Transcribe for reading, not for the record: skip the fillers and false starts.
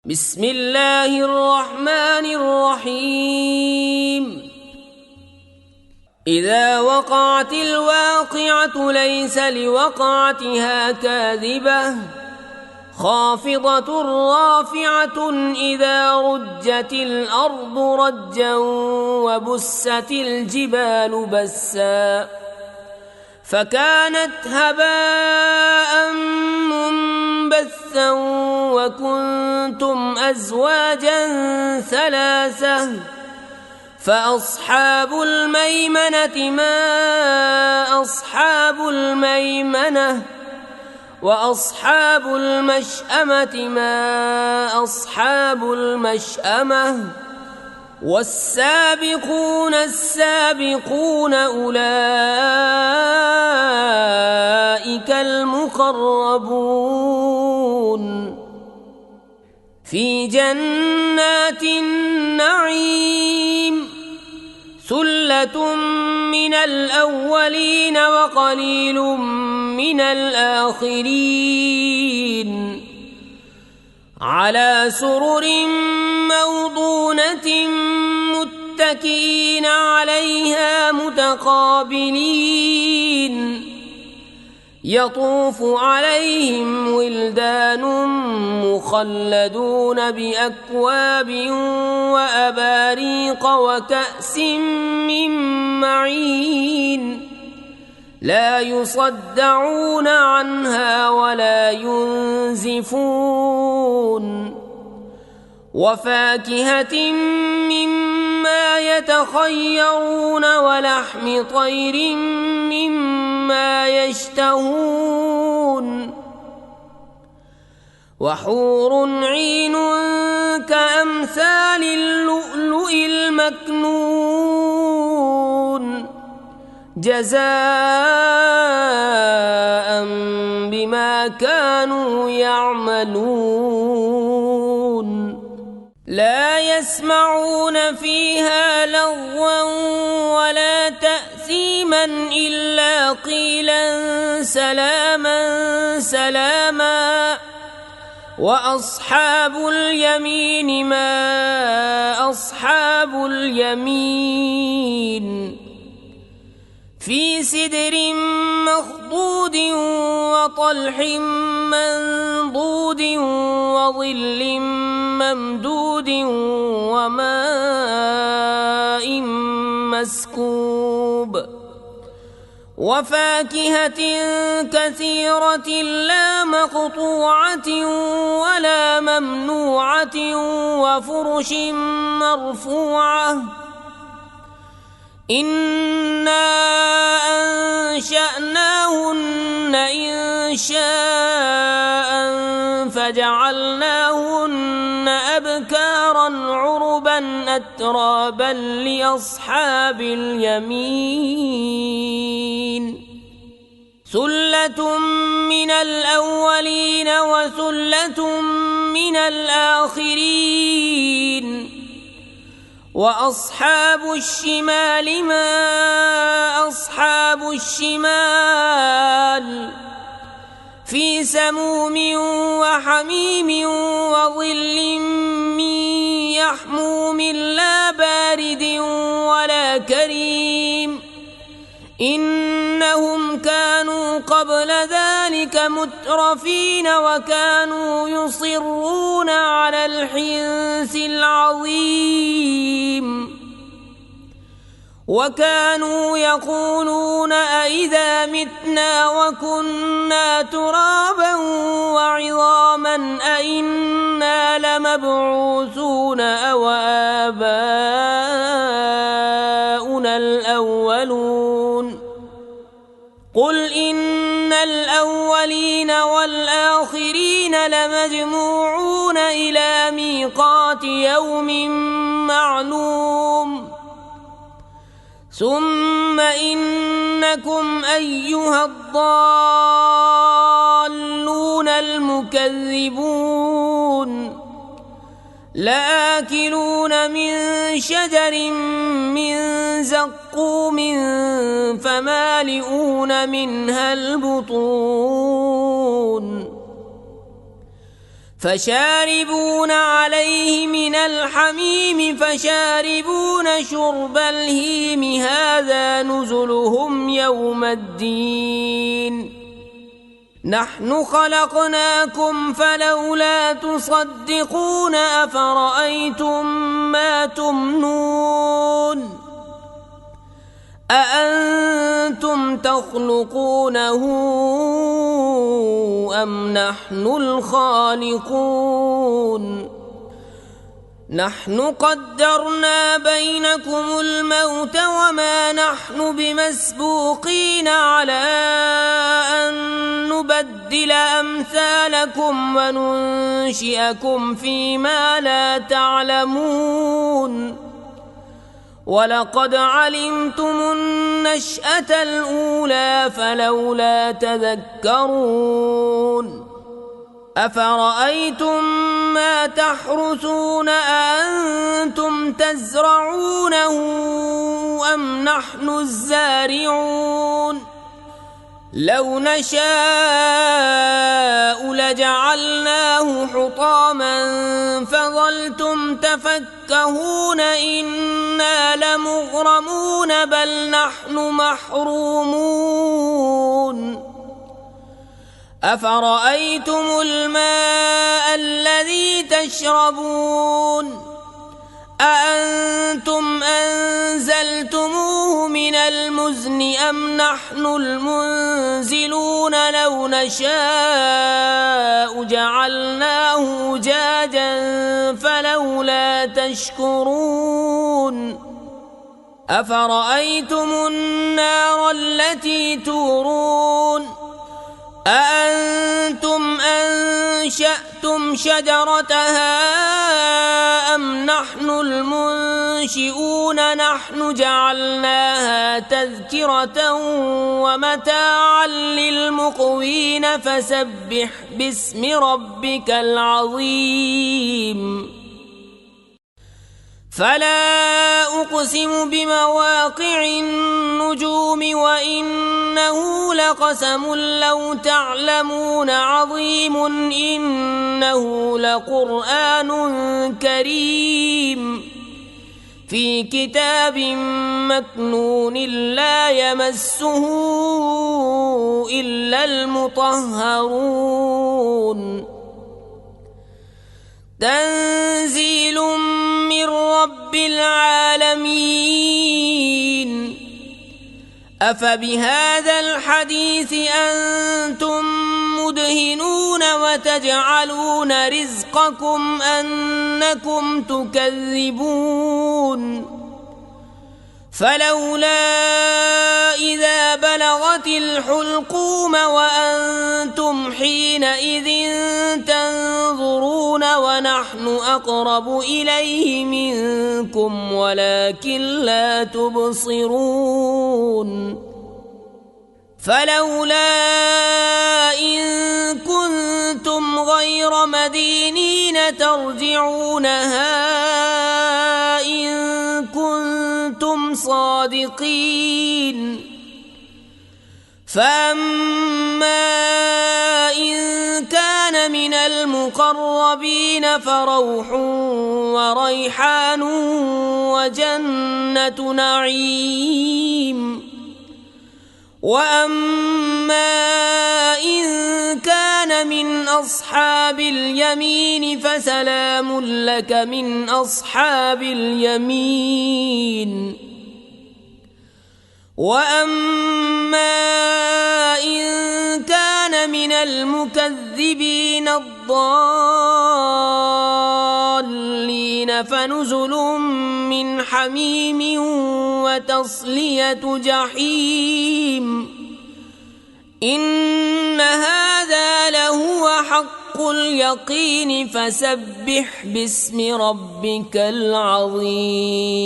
بسم الله الرحمن الرحيم. إذا وقعت الواقعة ليس لوقعتها كاذبة خافضة رافعة إذا رجت الأرض رجا وبست الجبال بسا فكانت هباء منبثا وكنتم أزواجا ثلاثة فأصحاب الميمنة ما أصحاب الميمنة وأصحاب المشأمة ما أصحاب المشأمة والسابقون السابقون أولئك المقربون في جنات النعيم ثلة من الأولين وقليل من الآخرين على سرر موضونة متكئين عليها متقابلين يطوف عليهم ولدان مخلدون بأكواب وأباريق وكأس من معين لا يصدعون عنها ولا ينزفون وفاكهة مما يتخيرون ولحم طير مما يشتهون وحور عين كأمثال اللؤلؤ المكنون جزاء بما كانوا يعملون لا يسمعون فيها لغوا ولا تأثيما إلا قيلا سلاما سلاما وأصحاب اليمين ما أصحاب اليمين في سدر مخضود وطلح منضود وظل ممدود وماء مسكوب وفاكهة كثيرة لا مقطوعة ولا ممنوعة وفرش مرفوعة إنا أنشأناهن إنشاء فجعلناهن أبكارا عربا أترابا لأصحاب اليمين ثلة من الأولين وثلة من الآخرين وأصحاب الشمال ما أصحاب الشمال في سموم وحميم وظل من يحموم لا بارد ولا كريم إنهم كانوا قبل ذلك مترفين وكانوا يصرون على الحنث العظيم وكانوا يقولون أئذا متنا وكنا ترابا وعظاما أئنا لمبعوثون أو آباؤنا الأولون قل إن الأولين والآخرين لمجموعون إلى ميقات يوم معلوم ثم إنكم أيها الضالون المكذبون لآكلون من شجر من زقوم فمالئون منها البطون فشاربون عليه من الحميم فشاربون شرب الهيم هذا نزلهم يوم الدين نحن خلقناكم فلولا تصدقون أفرأيتم ما تمنون أأنتم تخلقونه أم نحن الخالقون نحن قدرنا بينكم الموت وما نحن بمسبوقين على أن نبدل أمثالكم وننشئكم فيما لا تعلمون ولقد علمتم النشأة الأولى فلولا تذكرون أفرأيتم ما تحرثون أأنتم تزرعونه أم نحن الزارعون لو نشاء لجعلناه حطاما فظلتم تفكهون إنا لمغرمون بل نحن محرومون أفرأيتم الماء الذي تشربون أأنتم أنزلتموه من المزن أم نحن المنزلون لو نشاء جعلناه أجاجا فلولا تشكرون أفرأيتم النار التي تورون أأنتم أنشأتم شجرتها أم نحن المنشئون نحن جعلناها تذكرة ومتاعا للمقوين فسبح باسم ربك العظيم فلا أقسم بمواقع النجوم وإنه لقسم لو تعلمون عظيم إنه لقرآن كريم في كتاب مكنون لا يمسه إلا المطهرون تنزيل من رب العالمين أفبهذا الحديث أنتم مدهنون وتجعلون رزقكم أنكم تكذبون فلولا إذا بلغت الحلقوم وأنتم حينئذ تنظرون ونحن أقرب إليه منكم ولكن لا تبصرون فلولا إن كنتم غير مدينين ترجعونها إن كنتم صادقين فأما إن كان من المقربين فروح وريحان وجنة نعيم وأما إن كان من أصحاب اليمين فسلام لك من أصحاب اليمين وأما إن كان من المكذبين الضالين فنزل من حميم وتصلية جحيم إن هذا لهو حق اليقين فسبح باسم ربك العظيم